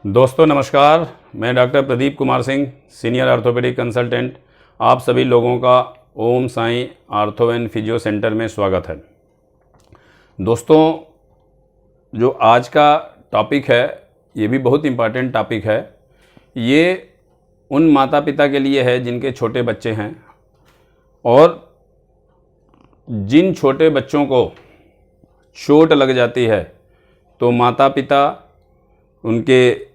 दोस्तों नमस्कार, मैं doctor Pradeep Kumar Singh, senior orthopaedic consultant. आप सभी लोगों का Om Sai ortho and physio centre में स्वागत है। दोस्तों, जो आज का टॉपिक है ये भी बहुत इम्पॉर्टेंट टॉपिक है। ये उन माता पिता के लिए है जिनके छोटे बच्चे हैं और जिन छोटे बच्चों को चोट लग जाती है तो माता पिता, उनके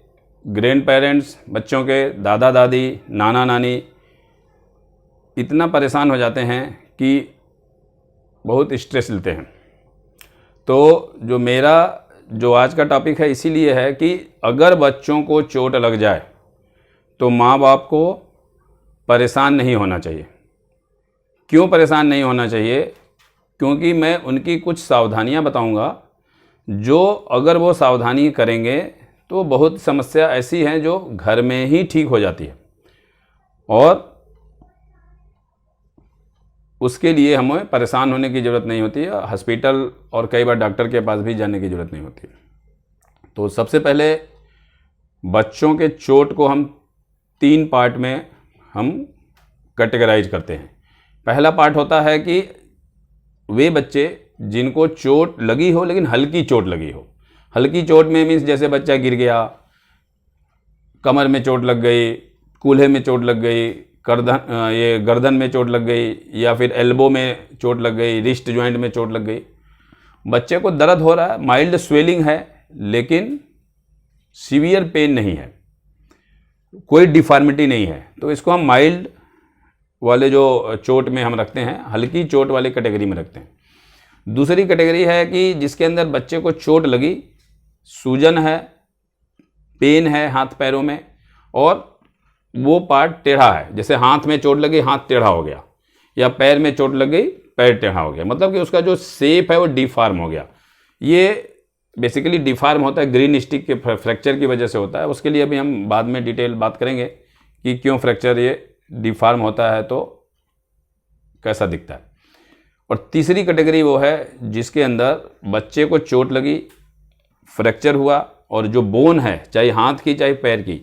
ग्रैंड पेरेंट्स, बच्चों के दादा दादी, नाना नानी इतना परेशान हो जाते हैं कि बहुत स्ट्रेस लेते हैं। तो जो आज का टॉपिक है इसीलिए है कि अगर बच्चों को चोट लग जाए तो माँ बाप को परेशान नहीं होना चाहिए। क्यों परेशान नहीं होना चाहिए? क्योंकि मैं उनकी कुछ सावधानियाँ बताऊँगा, जो अगर वो सावधानी करेंगे तो बहुत समस्या ऐसी हैं जो घर में ही ठीक हो जाती है और उसके लिए हमें परेशान होने की ज़रूरत नहीं होती है। हॉस्पिटल और कई बार डॉक्टर के पास भी जाने की ज़रूरत नहीं होती है। तो सबसे पहले बच्चों के चोट को हम 3 पार्ट में हम कैटेगराइज करते हैं। पहला पार्ट होता है कि वे बच्चे जिनको चोट लगी हो लेकिन हल्की चोट लगी हो। हल्की चोट में मीन्स जैसे बच्चा गिर गया, कमर में चोट लग गई, कूल्हे में चोट लग गई, गर्दन में चोट लग गई, या फिर एल्बो में चोट लग गई, रिस्ट जॉइंट में चोट लग गई। बच्चे को दर्द हो रहा है, माइल्ड स्वेलिंग है लेकिन सीवियर पेन नहीं है, कोई डिफॉर्मिटी नहीं है, तो इसको हम माइल्ड वाले जो चोट में हम रखते हैं, हल्की चोट वाले कैटेगरी में रखते हैं। दूसरी कैटेगरी है कि जिसके अंदर बच्चे को चोट लगी, सूजन है, पेन है हाथ पैरों में और वो पार्ट टेढ़ा है। जैसे हाथ में चोट लगी, हाथ टेढ़ा हो गया, या पैर में चोट लग गई, पैर टेढ़ा हो गया, मतलब कि उसका जो शेप है वो डिफॉर्म हो गया। ये बेसिकली डिफॉर्म होता है ग्रीन स्टिक के फ्रैक्चर की वजह से होता है। उसके लिए अभी हम बाद में डिटेल बात करेंगे कि क्यों फ्रैक्चर ये डिफॉर्म होता है, तो कैसा दिखता है। और तीसरी कैटेगरी वो है जिसके अंदर बच्चे को चोट लगी, फ्रैक्चर हुआ और जो बोन है, चाहे हाथ की चाहे पैर की,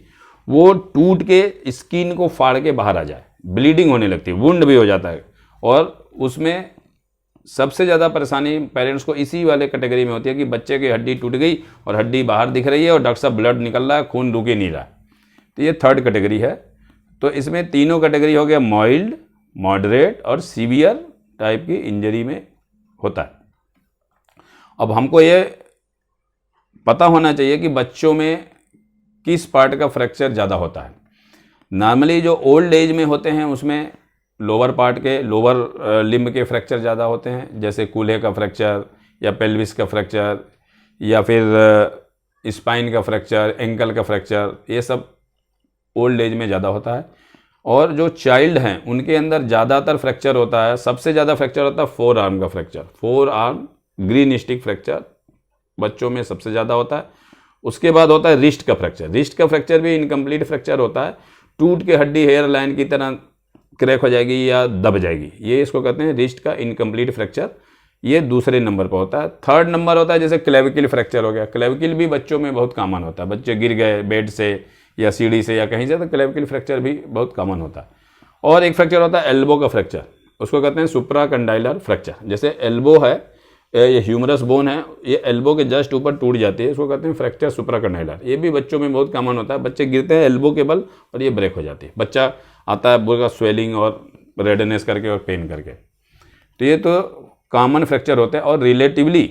वो टूट के स्किन को फाड़ के बाहर आ जाए, ब्लीडिंग होने लगती है, वुंड भी हो जाता है। और उसमें सबसे ज़्यादा परेशानी पेरेंट्स को इसी वाले कैटेगरी में होती है कि बच्चे की हड्डी टूट गई और हड्डी बाहर दिख रही है और डॉक्टर साहब ब्लड निकल रहा है, खून रुक ही नहीं रहा है। तो ये थर्ड कैटेगरी है। तो इसमें तीनों कैटेगरी हो गया, माइल्ड, मॉडरेट और सीवियर टाइप की इंजरी में होता है। अब हमको ये पता होना चाहिए कि बच्चों में किस पार्ट का फ्रैक्चर ज़्यादा होता है। नॉर्मली जो ओल्ड एज में होते हैं उसमें लोअर पार्ट के, लोअर लिम्ब के फ्रैक्चर ज़्यादा होते हैं, जैसे कूल्हे का फ्रैक्चर या पेल्विस का फ्रैक्चर या फिर स्पाइन का फ्रैक्चर, एंकल का फ्रैक्चर, ये सब ओल्ड एज में ज़्यादा होता है। और जो चाइल्ड हैं उनके अंदर ज़्यादातर फ्रैक्चर होता है, सबसे ज़्यादा फ्रैक्चर होता है 4 आर्म का fracture. 4 arm green stick fracture बच्चों में सबसे ज़्यादा होता है। उसके बाद होता है रिस्ट का फ्रैक्चर। रिस्ट का फ्रैक्चर भी इनकम्प्लीट फ्रैक्चर होता है, टूट के हड्डी हेयर लाइन की तरह क्रैक हो जाएगी या दब जाएगी, ये इसको कहते हैं रिस्ट का इनकम्प्लीट फ्रैक्चर। ये दूसरे नंबर पर होता है। थर्ड नंबर होता है जैसे क्लेविकल फ्रैक्चर हो गया। क्लेविकल भी बच्चों में बहुत कॉमन होता है, बच्चे गिर गए बेड से या सीढ़ी से या कहीं से, तो क्लेविकल फ्रैक्चर भी बहुत कॉमन होता है। और एक फ्रैक्चर होता है एल्बो का फ्रैक्चर, उसको कहते हैं सुप्राकंडाइलर फ्रैक्चर। जैसे एल्बो है, ये ह्यूमरस बोन है, ये एल्बो के जस्ट ऊपर टूट जाती है, इसको कहते हैं फ्रैक्चर सुप्राकंडाइलर। ये भी बच्चों में बहुत कॉमन होता है, बच्चे गिरते हैं एल्बो के बल और ये ब्रेक हो जाती है, बच्चा आता है पूरा स्वेलिंग और रेडनेस करके और पेन करके। तो ये तो कॉमन फ्रैक्चर होते हैं। और रिलेटिवली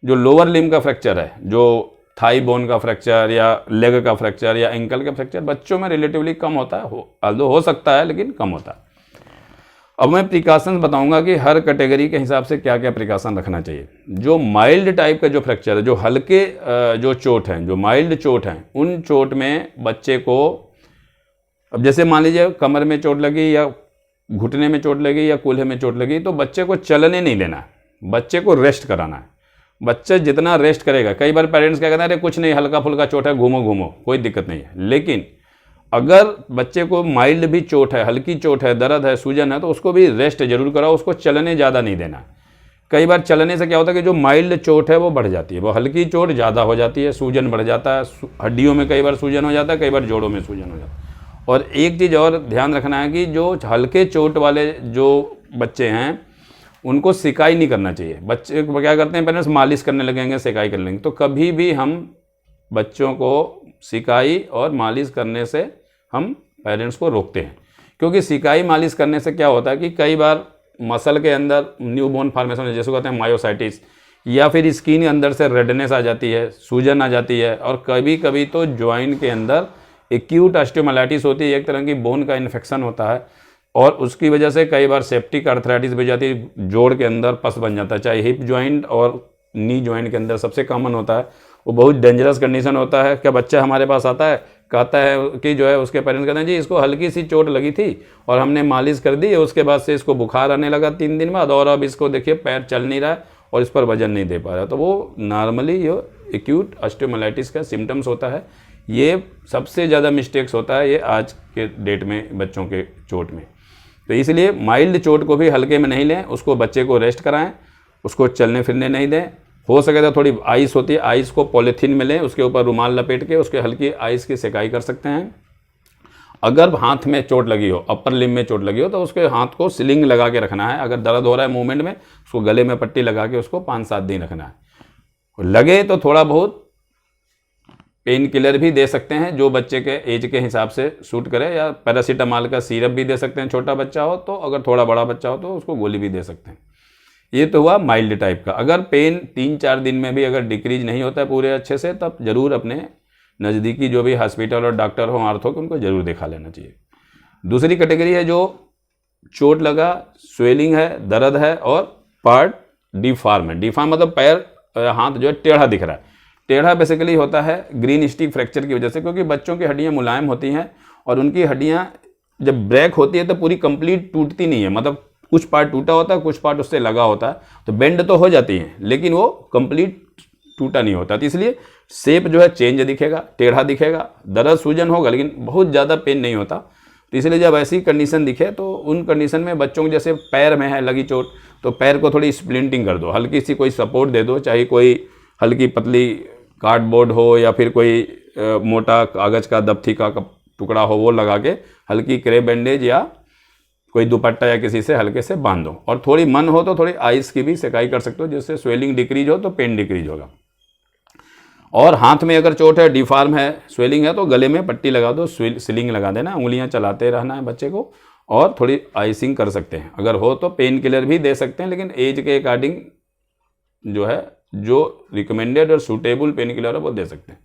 जो लोअर लिम्ब का फ्रैक्चर है, जो थाई बोन का फ्रैक्चर या लेग का फ्रैक्चर या एंकल का फ्रैक्चर, बच्चों में रिलेटिवली कम होता है, हो सकता है लेकिन कम होता है। अब मैं प्रिकॉशंस बताऊंगा कि हर कैटेगरी के हिसाब से क्या क्या प्रिकॉशन रखना चाहिए। जो माइल्ड टाइप का जो फ्रैक्चर है, जो हल्के जो चोट हैं, जो माइल्ड चोट हैं, उन चोट में बच्चे को, अब जैसे मान लीजिए कमर में चोट लगी या घुटने में चोट लगी या कूल्हे में चोट लगी, तो बच्चे को चलने नहीं देना है, बच्चे को रेस्ट कराना है। बच्चा जितना रेस्ट करेगा, कई बार पेरेंट्स क्या कहते हैं, अरे कुछ नहीं, हल्का फुल्का चोट है, घूमो घूमो, कोई दिक्कत नहीं है। लेकिन अगर बच्चे को माइल्ड भी चोट है, हल्की चोट है, दर्द है, सूजन है, तो उसको भी रेस्ट जरूर कराओ, उसको चलने ज़्यादा नहीं देना। कई बार चलने से क्या होता है कि जो माइल्ड चोट है वो बढ़ जाती है, वो हल्की चोट ज़्यादा हो जाती है, सूजन बढ़ जाता है, हड्डियों में कई बार सूजन हो जाता है, कई बार जोड़ों में सूजन हो जाता है। और एक चीज़ और ध्यान रखना है कि जो हल्के चोट वाले जो बच्चे हैं उनको सिकाई नहीं करना चाहिए। बच्चे क्या करते हैं, पेरेंट्स मालिश करने लगेंगे, सिकाई कर लेंगे, तो कभी भी हम बच्चों को सिकाई और मालिश करने से हम पेरेंट्स को रोकते हैं। क्योंकि सिकाई मालिश करने से क्या होता है कि कई बार मसल के अंदर न्यूबॉर्न फॉर्मेशन जैसे कहते हैं मायोसाइटिस, या फिर स्किन के अंदर से रेडनेस आ जाती है, सूजन आ जाती है, और कभी कभी तो ज्वाइंट के अंदर एक्यूट ऑस्टियोमाइलाइटिस होती है, एक तरह की बोन का इन्फेक्शन होता है, और उसकी वजह से कई बार सेप्टिक आर्थराइटिस भी जाती है, जोड़ के अंदर पस बन जाता है, चाहे हिप ज्वाइंट और नी ज्वाइंट के अंदर सबसे कॉमन होता है। वो बहुत डेंजरस कंडीशन होता है। क्या बच्चा हमारे पास आता है, कहता है कि जो है उसके पेरेंट्स कहते हैं जी इसको हल्की सी चोट लगी थी और हमने मालिश कर दी, उसके बाद से इसको बुखार आने लगा 3 दिन बाद, और अब इसको देखिए पैर चल नहीं रहा है और इस पर वजन नहीं दे पा रहा। तो वो नॉर्मली ये एक्यूट ऑस्टियोमाइलाइटिस का सिम्टम्स होता है। ये सबसे ज़्यादा मिस्टेक्स होता है ये आज के डेट में बच्चों के चोट में। तो इसलिए माइल्ड चोट को भी हल्के में नहीं लें, उसको बच्चे को रेस्ट कराएं, उसको चलने फिरने नहीं दें। हो सके तो थोड़ी आइस होती है, आइस को पॉलीथीन में लें, उसके ऊपर रुमाल लपेट के उसके हल्की आइस की सिकाई कर सकते हैं। अगर हाथ में चोट लगी हो, अपर लिम्ब में चोट लगी हो, तो उसके हाथ को स्लिंग लगा के रखना है। अगर दर्द हो रहा है मूवमेंट में, उसको गले में पट्टी लगा के उसको 5-7 दिन रखना है। लगे तो थोड़ा बहुत पेन किलर भी दे सकते हैं जो बच्चे के एज के हिसाब से सूट करे, या पैरासीटामॉल का सिरप भी दे सकते हैं छोटा बच्चा हो तो, अगर थोड़ा बड़ा बच्चा हो तो उसको गोली भी दे सकते हैं। ये तो हुआ माइल्ड टाइप का। अगर पेन 3-4 दिन में भी अगर डिक्रीज नहीं होता है पूरे अच्छे से, तब जरूर अपने नज़दीकी जो भी हॉस्पिटल और डॉक्टर हो आर्थो के, उनको जरूर दिखा लेना चाहिए। दूसरी कैटेगरी है जो चोट लगा, स्वेलिंग है, दर्द है और पार्ट डिफॉर्म है। डिफॉर्म मतलब पैर हाथ जो है टेढ़ा दिख रहा है। टेढ़ा बेसिकली होता है ग्रीन स्टिक फ्रैक्चर की वजह से, क्योंकि बच्चों की हड्डियां मुलायम होती हैं और उनकी हड्डियां जब ब्रेक होती है तो पूरी कंप्लीट टूटती नहीं है, मतलब कुछ पार्ट टूटा होता है, कुछ पार्ट उससे लगा होता है, तो बेंड तो हो जाती है लेकिन वो कंप्लीट टूटा नहीं होता। तो इसलिए शेप जो है चेंज दिखेगा, टेढ़ा दिखेगा, दर्द सूजन होगा लेकिन बहुत ज़्यादा पेन नहीं होता। तो इसलिए जब ऐसी कंडीशन दिखे तो उन कंडीशन में बच्चों को, जैसे पैर में है लगी चोट, तो पैर को थोड़ी स्प्लिंटिंग कर दो, हल्की सी कोई सपोर्ट दे दो, चाहे कोई हल्की पतली कार्डबोर्ड हो या फिर कोई मोटा कागज़ का दफ्ती का टुकड़ा हो, वो लगा के हल्की क्रेप बैंडेज या कोई दुपट्टा या किसी से हल्के से बांध दो। और थोड़ी मन हो तो थोड़ी आइस की भी सिकाई कर सकते हो, जिससे स्वेलिंग डिक्रीज हो तो पेन डिक्रीज होगा। और हाथ में अगर चोट है, डिफॉर्म है, स्वेलिंग है, तो गले में पट्टी लगा दो, सिलिंग लगा देना, उंगलियां चलाते रहना है बच्चे को, और थोड़ी आइसिंग कर सकते हैं। अगर हो तो पेन किलर भी दे सकते हैं, लेकिन एज के अकॉर्डिंग जो है जो रिकमेंडेड और सूटेबल पेन किलर है वो दे सकते हैं।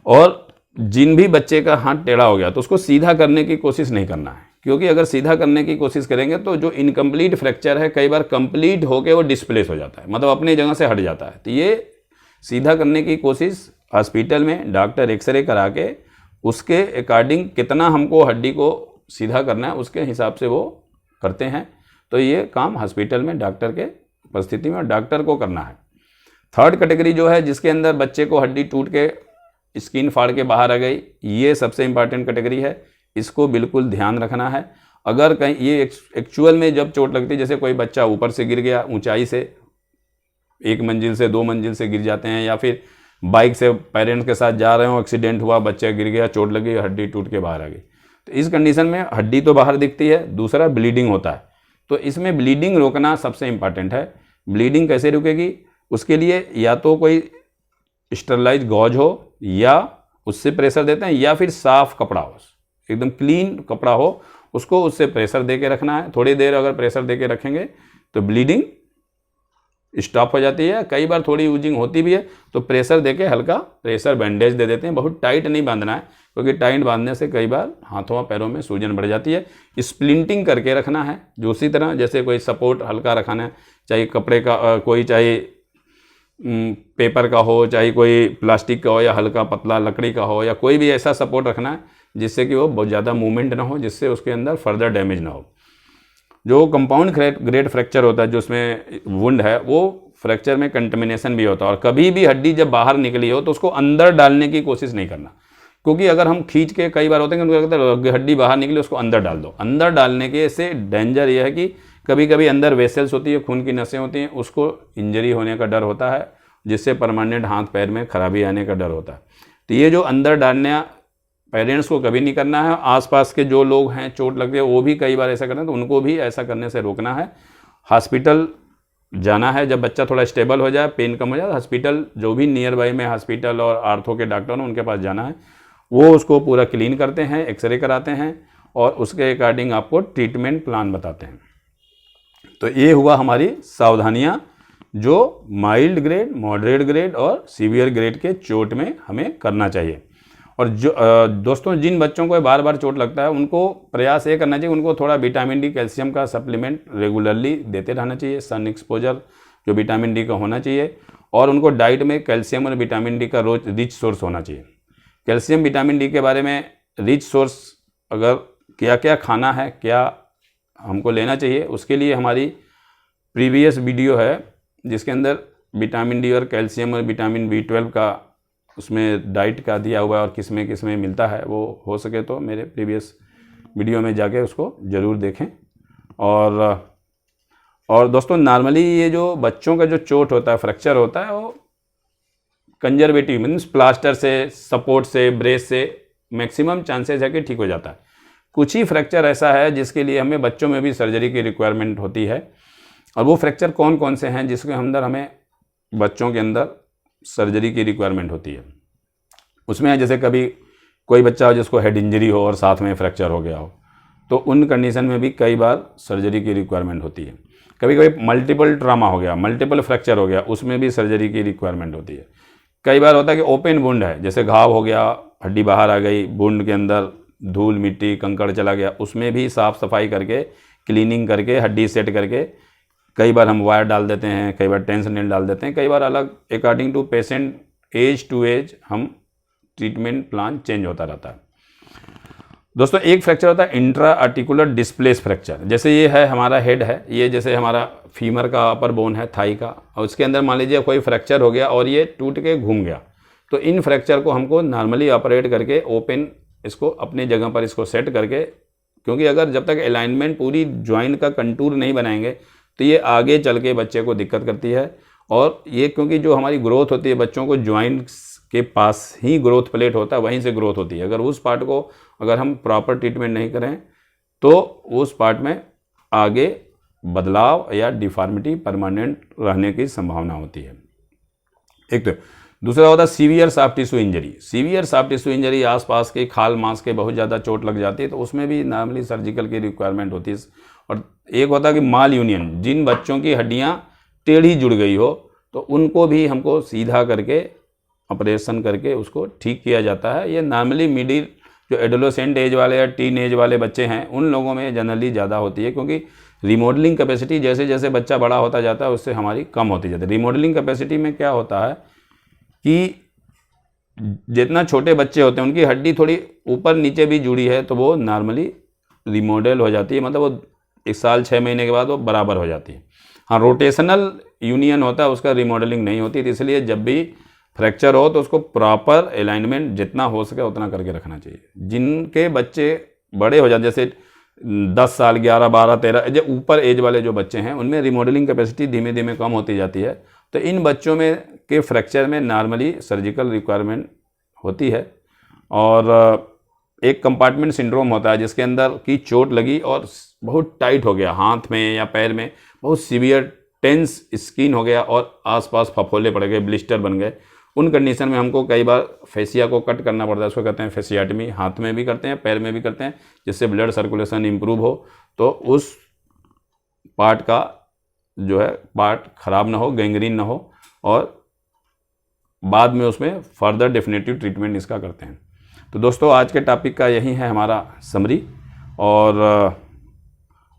और जिन भी बच्चे का हाथ टेढ़ा हो गया तो उसको सीधा करने की कोशिश नहीं करना है, क्योंकि अगर सीधा करने की कोशिश करेंगे तो जो इनकम्प्लीट फ्रैक्चर है कई बार कंप्लीट होकर वो डिस्प्लेस हो जाता है, मतलब अपनी जगह से हट जाता है। तो ये सीधा करने की कोशिश हॉस्पिटल में डॉक्टर एक्सरे करा के उसके अकॉर्डिंग कितना हमको हड्डी को सीधा करना है उसके हिसाब से वो करते हैं। तो ये काम हॉस्पिटल में डॉक्टर के उपस्थिति में डॉक्टर को करना है। थर्ड कैटेगरी जो है जिसके अंदर बच्चे को हड्डी टूट के स्किन फाड़ के बाहर आ गई, ये सबसे इंपॉर्टेंट कैटेगरी है, इसको बिल्कुल ध्यान रखना है। अगर कहीं ये एक्चुअल में जब चोट लगती है, जैसे कोई बच्चा ऊपर से गिर गया, ऊंचाई से 1 मंजिल से 2 मंजिल से गिर जाते हैं, या फिर बाइक से पेरेंट्स के साथ जा रहे हो, एक्सीडेंट हुआ, बच्चा गिर गया, चोट लगी, हड्डी टूट के बाहर आ गई, तो इस कंडीशन में हड्डी तो बाहर दिखती है, दूसरा ब्लीडिंग होता है। तो इसमें ब्लीडिंग रोकना सबसे इंपॉर्टेंट है। ब्लीडिंग कैसे रुकेगी, उसके लिए या तो कोई स्टरलाइज गॉज हो, या उससे प्रेशर देते हैं, या फिर साफ कपड़ा हो, एकदम क्लीन कपड़ा हो, उसको उससे प्रेशर दे के रखना है। थोड़ी देर अगर प्रेशर दे के रखेंगे तो ब्लीडिंग स्टॉप हो जाती है। कई बार थोड़ी यूजिंग होती भी है तो प्रेशर दे के हल्का प्रेशर बैंडेज दे देते हैं, बहुत टाइट नहीं बांधना है, क्योंकि टाइट बांधने से कई बार हाथों पैरों में सूजन बढ़ जाती है। स्प्लिंटिंग करके रखना है, जो उसी तरह जैसे कोई सपोर्ट हल्का रखना है, चाहे कपड़े का कोई, चाहे पेपर का हो, चाहे कोई प्लास्टिक का हो, या हल्का पतला लकड़ी का हो, या कोई भी ऐसा सपोर्ट रखना है जिससे कि वो बहुत ज़्यादा मूवमेंट ना हो, जिससे उसके अंदर फर्दर डैमेज ना हो। जो कंपाउंड ग्रेड फ्रैक्चर होता है, जो उसमें वुंड है, वो फ्रैक्चर में कंटेमिनेशन भी होता है। और कभी भी हड्डी जब बाहर निकली हो तो उसको अंदर डालने की कोशिश नहीं करना, क्योंकि अगर हम खींच के, कई बार होते हैं कि हड्डी बाहर निकली उसको अंदर डाल दो, अंदर डालने के से डेंजर यह है कि कभी कभी अंदर वेसल्स होती है, खून की नसें होती हैं, उसको इंजरी होने का डर होता है, जिससे परमानेंट हाथ पैर में खराबी आने का डर होता है। तो ये जो अंदर डालना पेरेंट्स को कभी नहीं करना है। आसपास के जो लोग हैं चोट लगती है वो भी कई बार ऐसा करते हैं, तो उनको भी ऐसा करने से रोकना है। हॉस्पिटल जाना है, जब बच्चा थोड़ा स्टेबल हो जाए, पेन कम हो जाए, हॉस्पिटल जो भी नियर बाई में हॉस्पिटल और आर्थो के डॉक्टर हैं उनके पास जाना है। वो उसको पूरा क्लीन करते हैं, एक्सरे कराते हैं और उसके अकॉर्डिंग आपको ट्रीटमेंट प्लान बताते हैं। तो ये हुआ हमारी सावधानियाँ जो माइल्ड ग्रेड, मॉडरेट ग्रेड और सीवियर ग्रेड के चोट में हमें करना चाहिए। और जो दोस्तों जिन बच्चों को बार बार चोट लगता है उनको प्रयास ये करना चाहिए, उनको थोड़ा विटामिन डी, कैल्शियम का सप्लीमेंट रेगुलरली देते रहना चाहिए। सन एक्सपोजर जो विटामिन डी का होना चाहिए, और उनको डाइट में कैल्शियम और विटामिन डी का रोज रिच सोर्स होना चाहिए। कैल्शियम विटामिन डी के बारे में रिच सोर्स अगर क्या क्या खाना है, क्या हमको लेना चाहिए, उसके लिए हमारी प्रीवियस वीडियो है जिसके अंदर विटामिन डी और कैल्शियम और विटामिन B12 का उसमें डाइट का दिया हुआ है और किस में मिलता है। वो हो सके तो मेरे प्रीवियस वीडियो में जाके उसको ज़रूर देखें। और दोस्तों नॉर्मली ये जो बच्चों का जो चोट होता है, फ्रैक्चर होता है, वो कंजर्वेटिव मीन्स प्लास्टर से, सपोर्ट से, ब्रेस से मैक्सिमम चांसेस है कि ठीक हो जाता है। कुछ ही फ्रैक्चर ऐसा है जिसके लिए हमें बच्चों में भी सर्जरी की रिक्वायरमेंट होती है। और वो फ्रैक्चर कौन कौन से हैं जिसके अंदर हमें बच्चों के अंदर सर्जरी की रिक्वायरमेंट होती है? उसमें है जैसे कभी कोई बच्चा हो जिसको हेड इंजरी हो और साथ में फ्रैक्चर हो गया हो, तो उन कंडीशन में भी कई बार सर्जरी की रिक्वायरमेंट होती है। कभी कभी मल्टीपल ट्रामा हो गया, मल्टीपल फ्रैक्चर हो गया, उसमें भी सर्जरी की रिक्वायरमेंट होती है। कई बार होता है कि ओपन वुंड है, जैसे घाव हो गया, हड्डी बाहर आ गई, वुंड के अंदर धूल मिट्टी कंकड़ चला गया, उसमें भी साफ़ सफाई करके, क्लीनिंग करके, हड्डी सेट करके कई बार हम वायर डाल देते हैं, कई बार टेंस नेल डाल देते हैं, कई बार अलग according to patient age to age हम ट्रीटमेंट प्लान चेंज होता रहता है। दोस्तों एक फ्रैक्चर होता है इंट्रा आर्टिकुलर डिस्प्लेस फ्रैक्चर। जैसे ये है हमारा हेड है, ये जैसे हमारा फीमर का अपर बोन है थाई का, और उसके अंदर मान लीजिए कोई फ्रैक्चर हो गया और ये टूट के घूम गया, तो इन फ्रैक्चर को हमको नॉर्मली ऑपरेट करके ओपन इसको अपनी जगह पर इसको सेट करके, क्योंकि अगर जब तक अलाइनमेंट पूरी ज्वाइंट का कंटूर नहीं बनाएंगे तो ये आगे चल के बच्चे को दिक्कत करती है। और ये क्योंकि जो हमारी ग्रोथ होती है बच्चों को ज्वाइंट्स के पास ही ग्रोथ प्लेट होता है, वहीं से ग्रोथ होती है। अगर उस पार्ट को अगर हम प्रॉपर ट्रीटमेंट नहीं करें तो उस पार्ट में आगे बदलाव या डिफॉर्मिटी परमानेंट रहने की संभावना होती है। एक तो दूसरा होता है severe soft tissue injury. Severe soft tissue injury आसपास के खाल मांस के बहुत ज़्यादा चोट लग जाती है, तो उसमें भी नॉर्मली सर्जिकल की रिक्वायरमेंट होती है। और एक होता है कि माल यूनियन, जिन बच्चों की हड्डियाँ टेढ़ी जुड़ गई हो तो उनको भी हमको सीधा करके ऑपरेशन करके उसको ठीक किया जाता है। ये नॉर्मली मिडिल जो एडोलेसेंट एज वाले या टीन एज वाले बच्चे हैं उन लोगों में जनरली ज़्यादा होती है, क्योंकि रिमॉडलिंग कैपेसिटी जैसे जैसे बच्चा बड़ा होता जाता है उससे हमारी कम होती जाती है। रिमॉडलिंग कैपेसिटी में क्या होता है कि जितना छोटे बच्चे होते हैं उनकी हड्डी थोड़ी ऊपर नीचे भी जुड़ी है तो वो नॉर्मली रिमॉडल हो जाती है, मतलब वो 1 साल 6 महीने के बाद वो बराबर हो जाती है। हाँ, रोटेशनल यूनियन होता है उसका रिमॉडलिंग नहीं होती, तो इसलिए जब भी फ्रैक्चर हो तो उसको प्रॉपर अलाइनमेंट जितना हो सके उतना करके रखना चाहिए। जिनके बच्चे बड़े हो जाते जैसे 10 साल 11 12 13 जो ऊपर एज वाले जो बच्चे हैं उनमें रिमॉडलिंग कैपेसिटी धीमे धीमे कम होती जाती है, तो इन बच्चों में के फ्रैक्चर में नॉर्मली सर्जिकल रिक्वायरमेंट होती है। और एक कंपार्टमेंट सिंड्रोम होता है जिसके अंदर की चोट लगी और बहुत टाइट हो गया, हाथ में या पैर में बहुत सीवियर टेंस स्किन हो गया और आसपास फफोले पड़ गए, ब्लिस्टर बन गए। उन कंडीशन में हमको कई बार फेसिया को कट करना पड़ता है, उसको कहते हैं फेसियाटमी। हाथ में भी करते हैं, पैर में भी करते हैं, जिससे ब्लड सर्कुलेशन इंप्रूव हो, तो उस पार्ट का जो है पार्ट खराब ना हो, गैंग्रीन ना हो, और बाद में उसमें फर्दर डेफिनेटिव ट्रीटमेंट इसका करते हैं। तो दोस्तों आज के टॉपिक का यही है हमारा समरी, और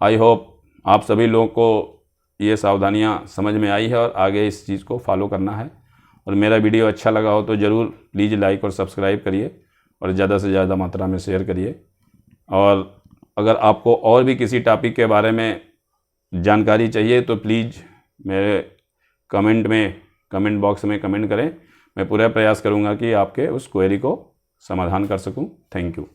आई होप आप सभी लोगों को ये सावधानियाँ समझ में आई है और आगे इस चीज़ को फॉलो करना है। और मेरा वीडियो अच्छा लगा हो तो ज़रूर प्लीज़ लाइक और सब्सक्राइब करिए और ज़्यादा से ज़्यादा मात्रा में शेयर करिए। और अगर आपको और भी किसी टॉपिक के बारे में जानकारी चाहिए तो प्लीज़ मेरे कमेंट बॉक्स में कमेंट करें। मैं पूरा प्रयास करूंगा कि आपके उस क्वेरी को समाधान कर सकूं। Thank you.